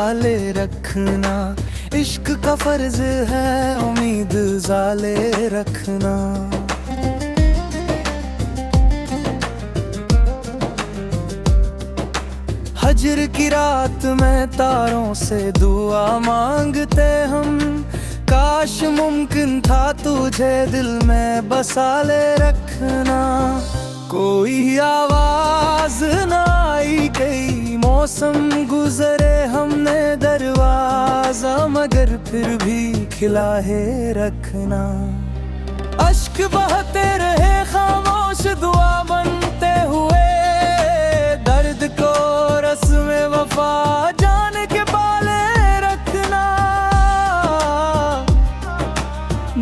संभाले रखना, इश्क का फर्ज है उम्मीद जाले रखना। हजर की रात में तारों से दुआ मांगते हम, काश मुमकिन था तुझे दिल में बसा ले रखना। कोई आवाज ना आई, कई मौसम गुजरे हमने दरवाजा, मगर फिर भी खिला है रखना। अश्क बहते रहे खामोश दुआ बनते हुए, दर्द को रस में वफा जान के पाले रखना।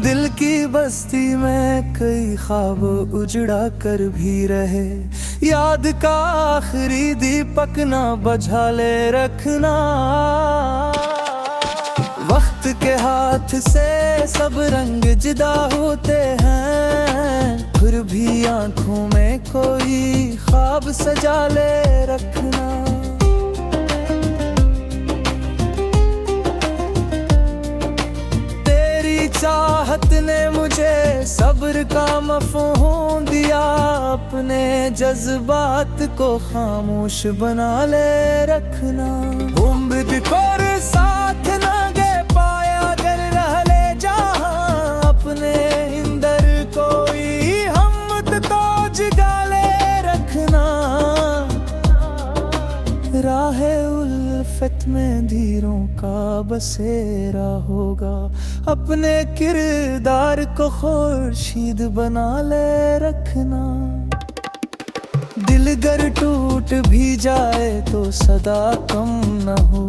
दिल की बस्ती में कई ख्वाब उजड़ा कर भी रहे, याद का आखिरी दीपक ना बुझा ले रखना। वक्त के हाथ से सब रंग जुदा होते हैं, फिर भी आंखों में कोई ख्वाब सजा ले रखना। तेरी चाहत ने मुझे सब्र का मफ़हूम दिया, अपने जज्बात को खामोश बना ले रखना। उम्र को साथ ना गे पाया अगर रह ले जहाँ, अपने इंदर कोई हमत तो जगा ले रखना। राहे उल्फत में धीरों का बसेरा होगा, अपने किरदार को खुर्शीद बना ले रखना। दिल गर टूट भी जाए तो सदा कम न हो,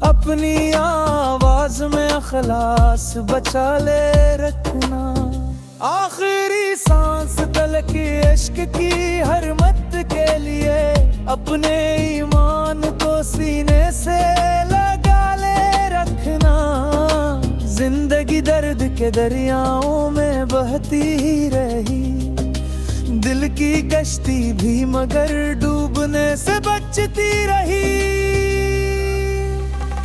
अपनी आवाज में अखलास बचा ले रखना। आखिरी सांस तलकी इश्क की हर मत के लिए, अपने ईमान को सीने से लगा ले रखना। जिंदगी दर्द के दरियाओं में बहती ही रही, दिल की कश्ती भी मगर डूबने से बचती रही।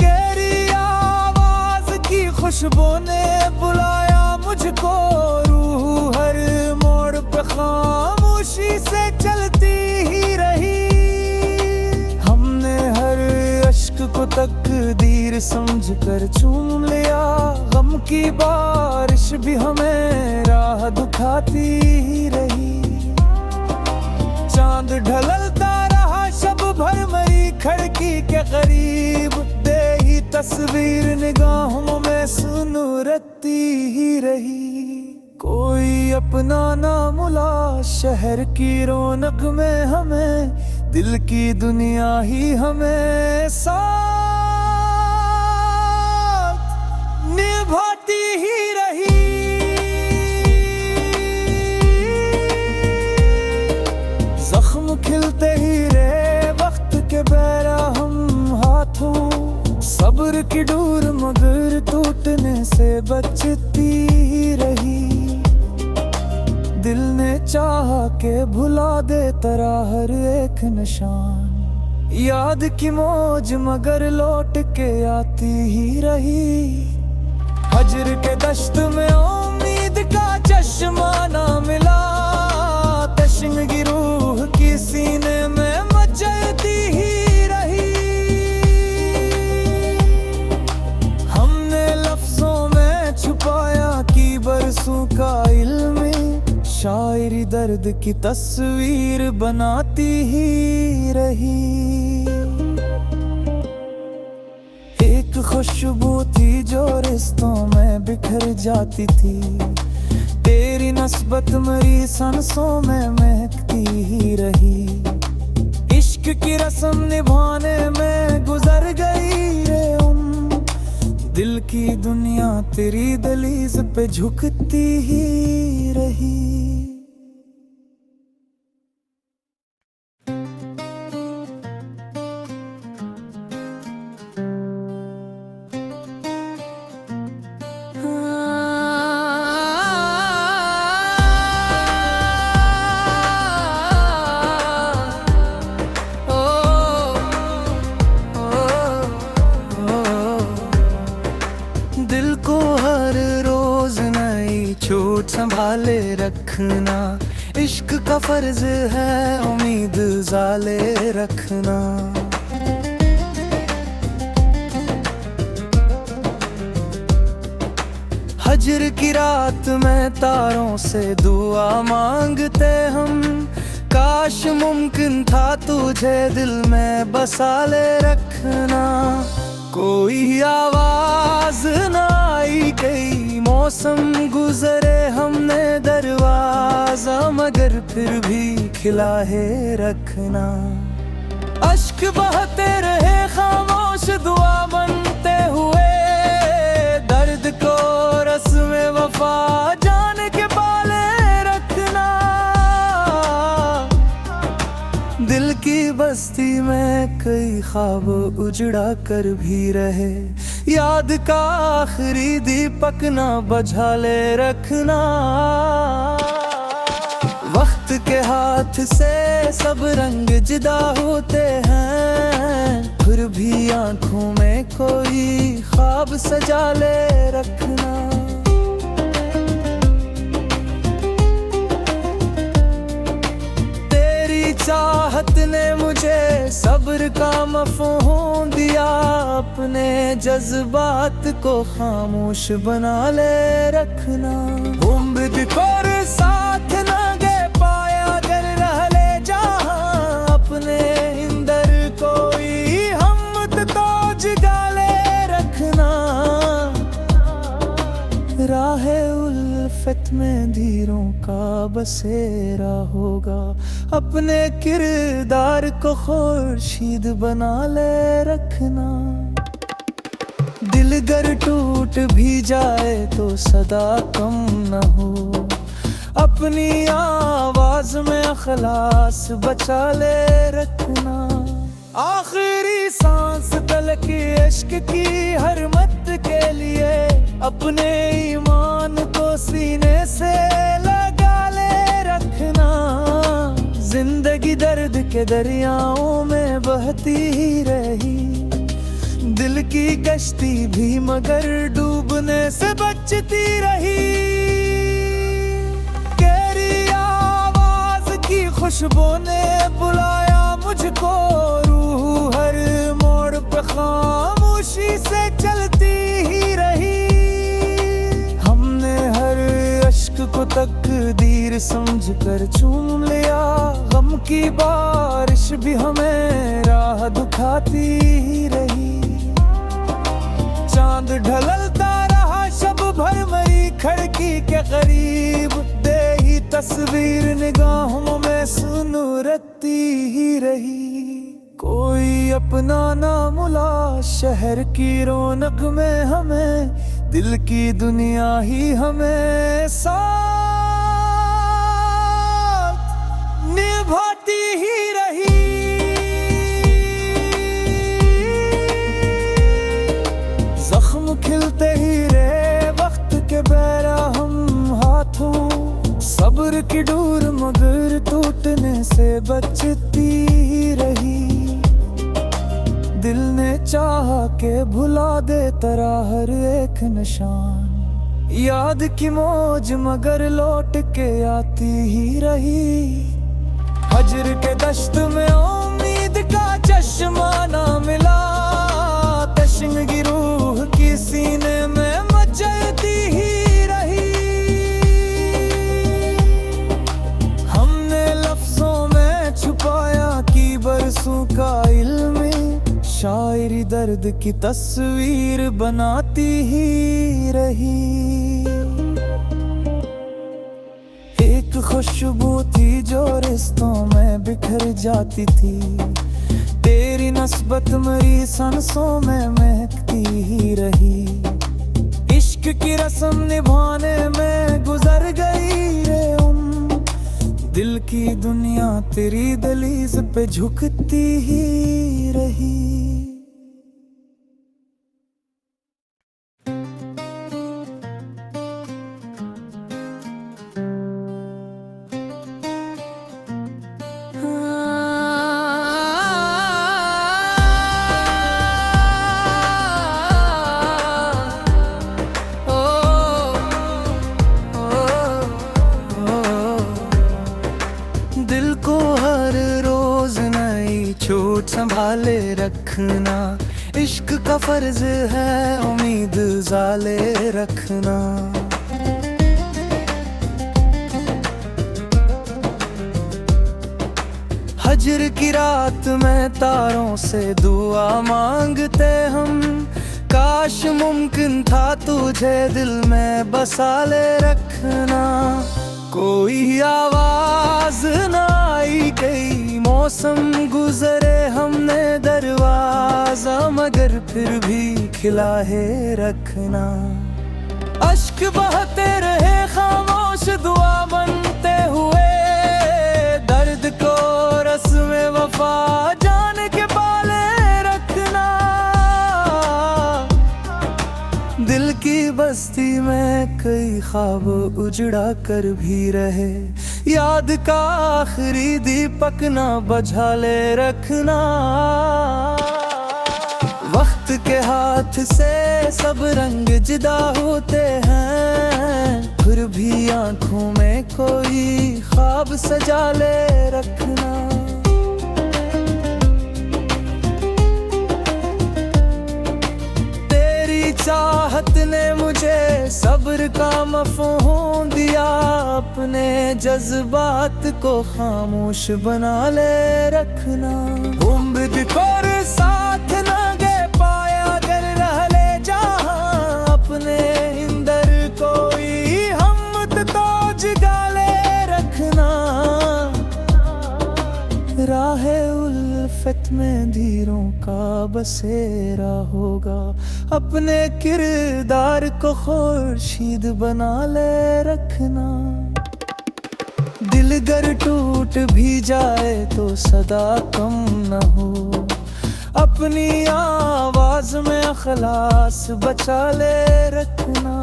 गहरी आवाज की खुशबू ने बुलाया मुझको, रूह हर मोड़ पे खामोशी से चलती ही रही। हमने हर अश्क को तकदीर समझकर चूम लिया, गम की बारिश भी हमें राह दिखाती ही रही। चांद ढलता रहा शब भर मरी खिड़की के करीब, दे ही तस्वीर निगाहों में सुनूरती ही रही। कोई अपना ना मिला शहर की रौनक में हमें, दिल की दुनिया ही हमें साथ निभाती ही रही। जख्म खिलते ही रहे वक्त के बेरहम हाथों, सब्र की डोर मगर टूटने से बचती ही रही। दिल ने चाहा के भुला दे तेरा हर एक निशान, याद की मौज मगर लौट के आती ही रही। हजर के दश्त में उम्मीद का चश्मा ना मिला, तशंगी रूह की सीने में मचलती ही रही। हमने लफ्जों में छुपाया कि बरसों का इल्म, शायरी दर्द की तस्वीर बनाती ही रही। एक खुशबू थी जो रिश्तों में बिखर जाती थी, तेरी नस्बत मेरी सांसों में महकती ही रही। इश्क की रस्म निभाने में गुजर गई रे दिल की दुनिया तेरी दहलीज पे झुकती ही रही। सोच संभाले रखना, इश्क का फर्ज है उम्मीद जाले रखना। हजर की रात में तारों से दुआ मांगते हम, काश मुमकिन था तुझे दिल में बसा ले रखना। कोई आवाज ना आई, कई मौसम गुजरे हमने दरवाजा, मगर फिर भी खिला है रखना। अश्क बहते रहे खामोश दुआ बनते हुए, दर्द को रस में वफा जान के पाले रखना। दिल की बस्ती में कई ख्वाब उजड़ा कर भी रहे, याद का आखिरी दीपक ना बुझा ले रखना। वक्त के हाथ से सब रंग जुदा होते हैं, फिर भी आंखों में कोई ख्वाब सजा ले रखना। तेरी चाहत ने मुझे सब्र का मफ़हूम दिया, अपने जज्बात को खामोश बना ले रखना। उम्र को साथ ना दे पाया अगर रह ले जहाँ, अपने इंदर कोई हमत तो जगा ले रखना। राहे उल्फत में धीरों का बसेरा होगा, अपने किरदार को खुर्शीद बना ले रखना। दिल गर टूट भी जाए तो सदा कम न हो, अपनी आवाज में अखलास बचा ले रखना। आखिरी सांस तलक इश्क की हर मत के लिए, अपने ईमान को सीने से लगा ले रखना। जिंदगी दर्द के दरियाओं में बहती ही रही, दिल की कश्ती भी मगर डूबने से बचती रही। गहरी आवाज की खुशबू ने बुलाया मुझको, रूह हर मोड़ पे खामोशी से चलती ही रही। हमने हर अश्क को तकदीर समझकर चूम लिया, गम की बारिश भी हमें राह दिखाती ही रही। चांद ढलता रहा शब भर मरी खिड़की के करीब, दे ही तस्वीर निगाहों में सुनूरती ही रही। कोई अपना ना मिला शहर की रौनक में हमें, दिल की दुनिया ही हमें साथ निभाती ही रही। जख्म खिलते ही रे वक्त के बेरहम हाथों, सब्र की डोर मगर टूटने से बचती ही रही। दिल ने चाहा के भुला दे तेरा हर एक निशान, याद की मौज मगर लौट के आती ही रही। हजर के दश्त में उम्मीद का चश्मा ना मिला, तशंगी रूह की सीने में मचलती ही रही। हमने लफ्जों में छुपाया कि बरसों का इल्म, शायरी दर्द की तस्वीर बनाती ही रही। एक खुशबू थी जो रिश्तों में बिखर जाती थी, तेरी नस्बत मेरी सांसों में महकती ही रही। इश्क की रस्म निभाने में गुजर गई रे दिल की दुनिया तेरी दहलीज पे झुकती ही रही। संभाले रखना, इश्क का फर्ज है उम्मीद जाले रखना। हजर की रात में तारों से दुआ मांगते हम, काश मुमकिन था तुझे दिल में बसा ले रखना। कोई आवाज ना आई, कई मौसम गुजरे हमने दरवाजा, मगर फिर भी खिला है रखना। अश्क बहते रहे खामोश दुआ बनते हुए, दर्द को रस में वफा जान के पाले रखना। दिल की बस्ती में कई ख्वाब उजड़ा कर भी रहे, याद का आखिरी दीपक ना बुझा ले रखना। वक्त के हाथ से सब रंग जुदा होते हैं, फिर भी आंखों में कोई ख्वाब सजा ले रखना। तेरी चाहत ने मुझे सब्र का मफ़हूम दिया, अपने जज्बात को खामोश बना ले रखना। उम्र को साथ ना गे पाया अगर रह ले जहाँ, अपने इंदर कोई हमत तो जगा ले रखना। राहे उल्फत में धीरों का बसेरा होगा, अपने किरदार को खुर्शीद बना ले रखना। दिल गर टूट भी जाए तो सदा कम न हो, अपनी आवाज में अखलास बचा ले रखना।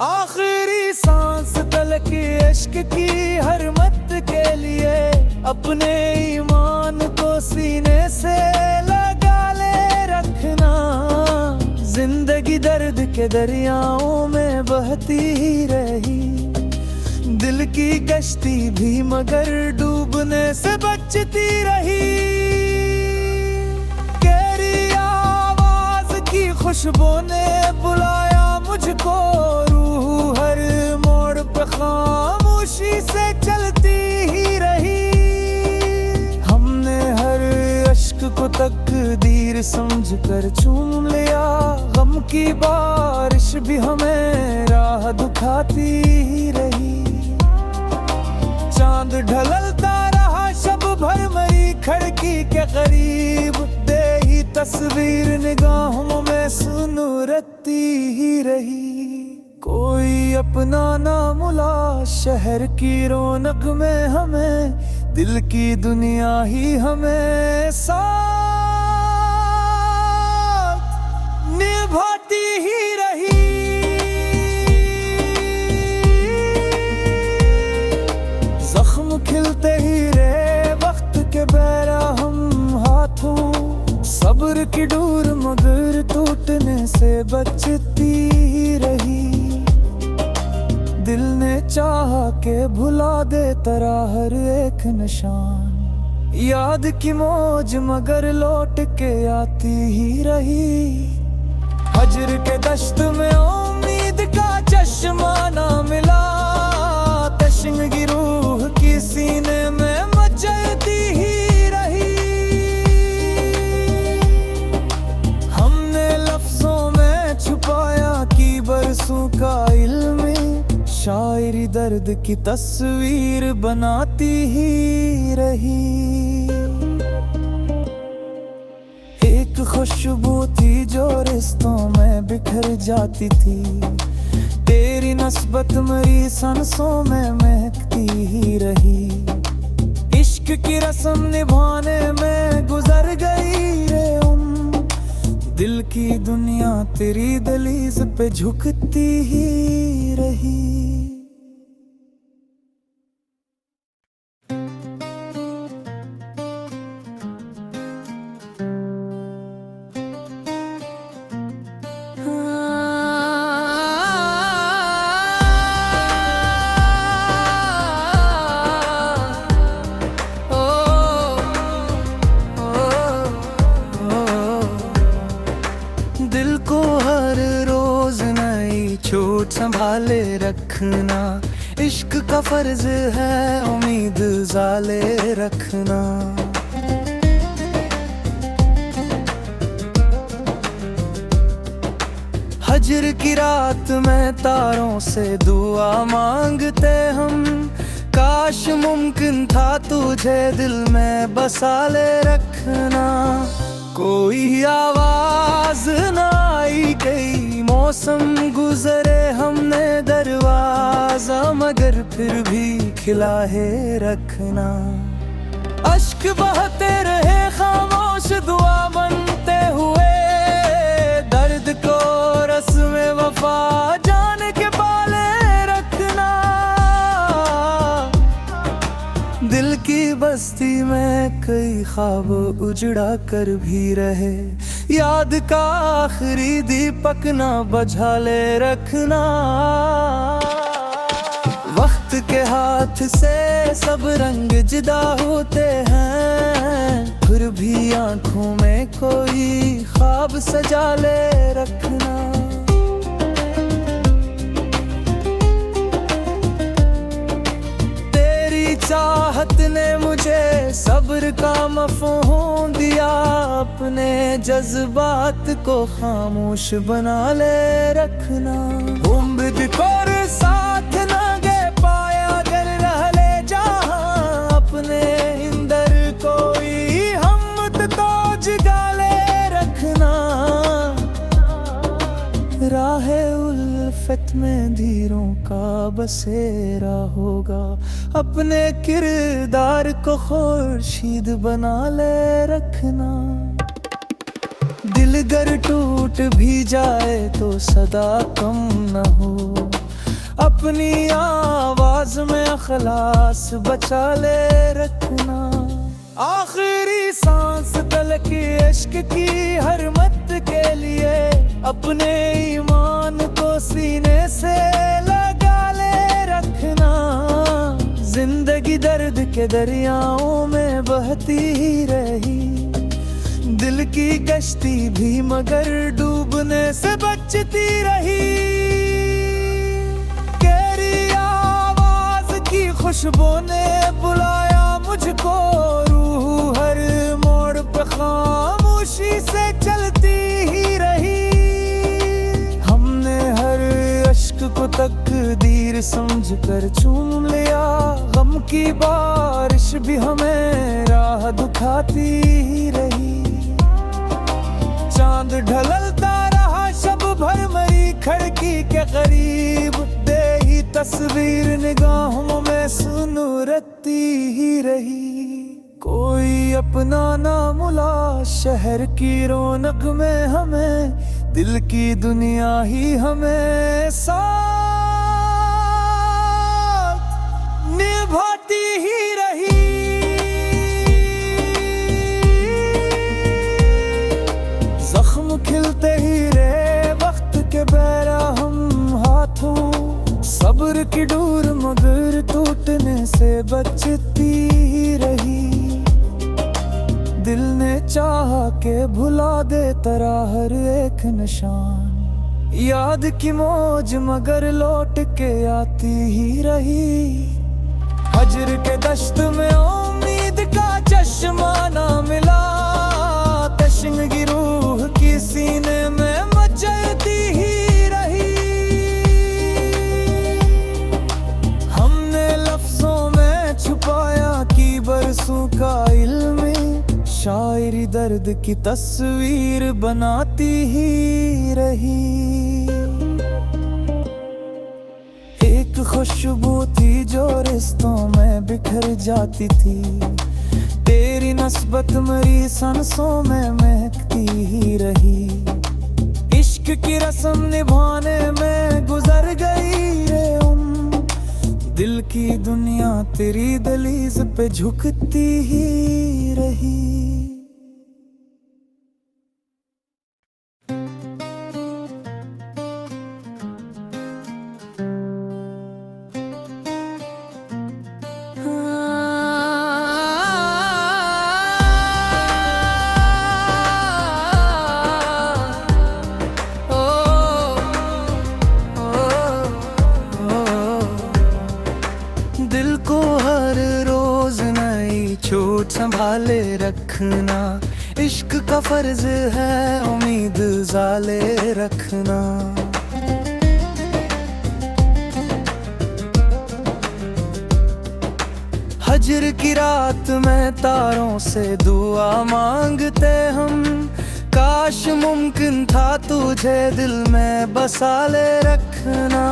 आखिरी सांस तलक इश्क की हर मत के लिए, अपने ईमान को सीने से लगा ले रखना। जिंदगी दर्द के दरियाओं में बहती ही रही, दिल की कश्ती भी मगर डूबने से बचती रही। गहरी आवाज की खुशबू ने बुलाया मुझको, रूह हर मोड़ पे खामोशी से चलती ही रही। हमने हर अश्क को तकदीर समझकर चूम लिया, गम की बारिश भी हमें राह दिखाती ही रही। चांद ढलता रहा शब भर मरी खिड़की के करीब, दे ही तस्वीर निगाहों में सुनूरती ही रही। कोई अपना ना मिला शहर की रौनक में हमें, दिल की दुनिया ही हमें साथ निभाती ही रही। जख्म खिलते ही रे वक्त के बेरहम हाथों, सब्र की डोर मगर टूटने से बचती ही रही। दिल ने चाहा के भुला दे तेरा हर एक निशान, याद की मौज मगर लौट के आती ही रही। हजर के दश्त में उम्मीद का चश्मा ना मिला, तशंगी रूह की सीने में मचलती ही रही। हमने लफ्जों में छुपाया कि बरसों का इल्म, शायरी दर्द की तस्वीर बनाती ही रही। एक खुशबू थी जो रिश्तों में बिखर जाती थी, तेरी नस्बत मेरी सांसों में महकती ही रही। इश्क की रस्म निभाने में गुजर गई रे दिल की दुनिया तेरी दहलीज पे झुकती ही रही। रखना। इश्क का फर्ज है उम्मीद जाले रखना। हजर की रात में तारों से दुआ मांगते हम। काश मुमकिन था तुझे दिल में बसा ले रखना। कोई आवाज ना आई, कई मौसम गुजरे हमने दरवाजा, मगर फिर भी खिला है रखना। अश्क बहते रहे खामोश दुआ बनते हुए, दर्द को रस में वफा जान के पाले रखना। दिल की बस्ती में कई ख्वाब उजड़ा कर भी रहे, याद का आखिरी दीपक ना बुझा ले रखना। वक्त के हाथ से सब रंग जुदा होते हैं, फिर भी आंखों में कोई ख्वाब सजा ले रखना। तेरी चाहत ने मुझे सब्र का मफ़हूम दिया, अपने जज्बात को खामोश बना ले रखना। उम्र को साथ ना गे पाया अगर रह ले जहाँ, अपने इंदर कोई हमत तो जगा ले रखना। राहे उल्फत में धीरों का बसेरा होगा, अपने किरदार को खुर्शीद बना ले रखना। दिल गर टूट भी जाए तो सदा कम न हो, अपनी आवाज में अखलास बचा ले रखना। आखिरी सांस तलकी इश्क की हर मत के लिए, अपने ईमान को सीने से लगा ले रखना। जिंदगी दर्द के दरियाओं में बहती ही रही, दिल की कश्ती भी मगर डूबने से बचती रही। केरी आवाज की खुशबू ने बुलाया मुझको, रूह हर मोड़ पे खामोशी से चलती ही रही। हमने हर अश्क को तकदीर समझकर चूम लिया, गम की बारिश भी हमें राह दिखाती ही रही। चांद ढलता रहा शब भर मरी खिड़की के करीब, दे ही तस्वीर निगाहों में सुनूरती ही रही। कोई अपना ना मिला शहर की रौनक में हमें, दिल की दुनिया ही हमें साथ निभाती ही रही। जख्म खिलते ही रे वक्त के बेरहम हाथों, सब्र की डोर मगर टूटने से बचती ही रही। दिल ने चाहा के भुला दे तेरा हर एक निशान, याद की मौज मगर लौट के आती ही रही। हजर के दश्त में उम्मीद का चश्मा ना मिला, तशंगी रूह की सीने में मचलती ही रही। हमने लफ्जों में छुपाया कि बरसों का इल्म, शायरी दर्द की तस्वीर बनाती ही रही। एक खुशबू थी जो रिश्तों में बिखर जाती थी, तेरी नस्बत मेरी सांसों में महकती ही रही। इश्क की रस्म निभाने में गुजर गई रे दिल की दुनिया तेरी दहलीज पे झुकती ही रही। को हर रोज नई छूट संभाले रखना, इश्क का फर्ज है उम्मीद जाले रखना। हजर की रात में तारों से दुआ मांगते हम, काश मुमकिन था तुझे दिल में बसा ले रखना।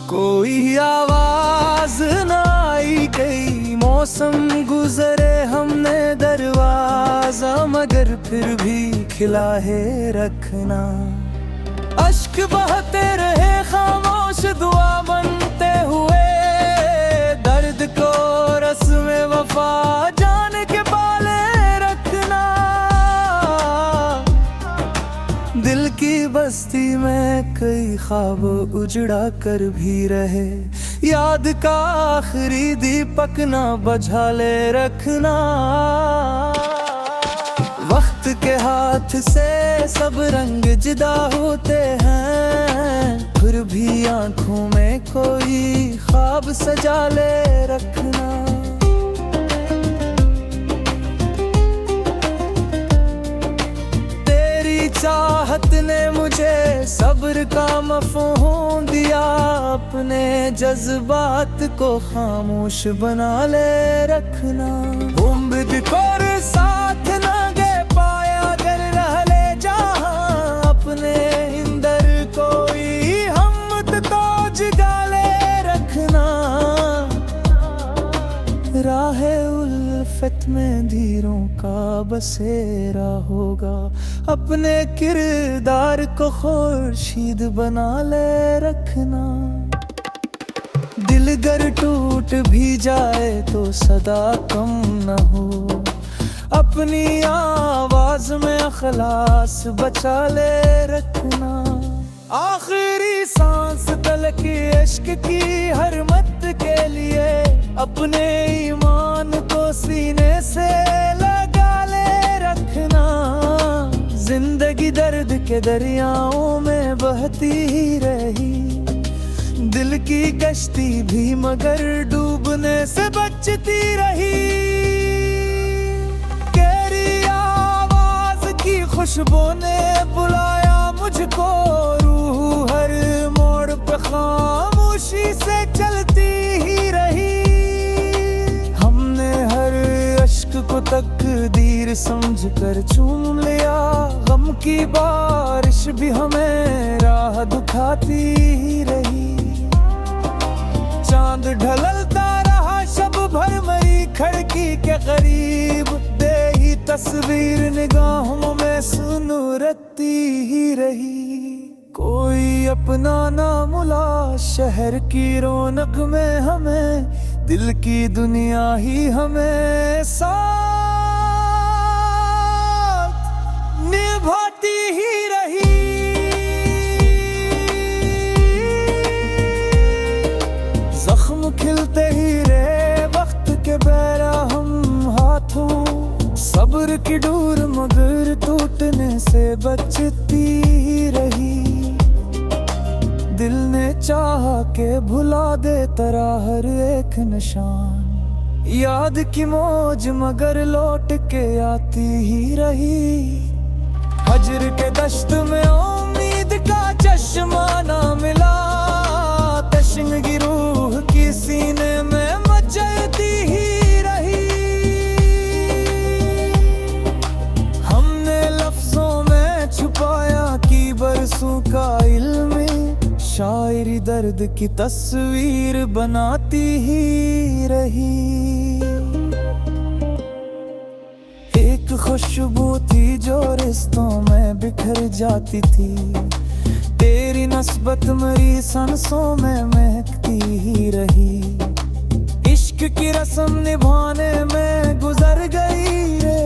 कोई आवाज ना आई, कई मौसम गुजरे हमने दरवाजा, मगर फिर भी खिला है रखना। अश्क बहते रहे खामोश दुआ बनते हुए, दर्द को रस में वफा जान के पाले रखना। दिल की बस्ती में कई ख्वाब उजड़ा कर भी रहे, याद का आखिरी दीपक ना बुझा ले रखना। वक्त के हाथ से सब रंग जुदा होते हैं, फिर भी आंखों में कोई ख्वाब सजा ले रखना। तेरी चाहत ने मुझे सब्र का मफ़हूम दिया, अपने जज्बात को खामोश बना ले रखना। उम्र को साथ ना गे पाया अगर रह ले जहाँ, अपने इंदर कोई हमत तो जगा ले रखना। राहे उल्फत में धीरों का बसेरा होगा, अपने किरदार को खुर्शीद बना ले रखना। दिल गर टूट भी जाए तो सदा कम न हो, अपनी आवाज में अखलास बचा ले रखना। आखिरी सांस तलकी इश्क की हर मत के लिए, अपने ईमान को सीने से लगा ले रखना। जिंदगी दर्द के दरियाओं में बहती ही रही, दिल की कश्ती भी मगर डूबने से बचती रही। केरी आवाज की खुशबू ने बुलाया मुझको, रूह हर मोड़ पे खामोशी से चलती ही रही। हमने हर अश्क को तकदीर समझकर चूम लिया, गम की बारिश भी हमें राह दिखाती ही रही। चांद ढलता रहा शब भर मरी खिड़की के करीब, दे ही तस्वीर निगाहों में सुनूरती ही रही। कोई अपना ना मिला शहर की रौनक में हमें, दिल की दुनिया ही हमें साथ निभाती ही रही। जख्म खिलते ही रे वक्त के बेरहम हाथों, सब्र की डोर मगर टूटने से बचती ही रही। दिल ने चाहा के भुला दे तेरा हर एक निशान, याद की मौज मगर लौट के आती ही रही। हजर के दश्त में उम्मीद का चश्मा ना मिला, तशंगी रूह की सीने में मचलती ही रही। हमने लफ्जों में छुपाया कि बरसों का इल्म, शायरी दर्द की तस्वीर बनाती ही रही। एक खुशबू थी जो रिश्तों में बिखर जाती थी, तेरी नस्बत मेरी सांसों में महकती ही रही। इश्क की रस्म निभाने में गुजर गई रे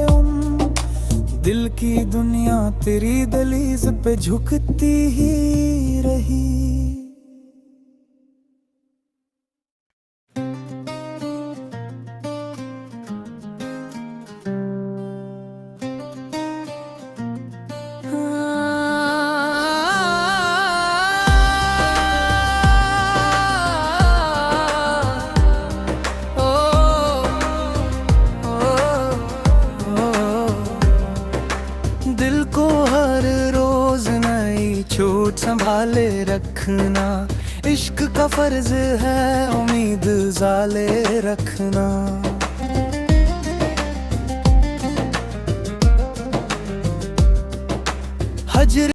दिल की दुनिया तेरी दहलीज पे झुकती ही रही। रखना, इश्क का फर्ज है उम्मीद जाले रखना। हजर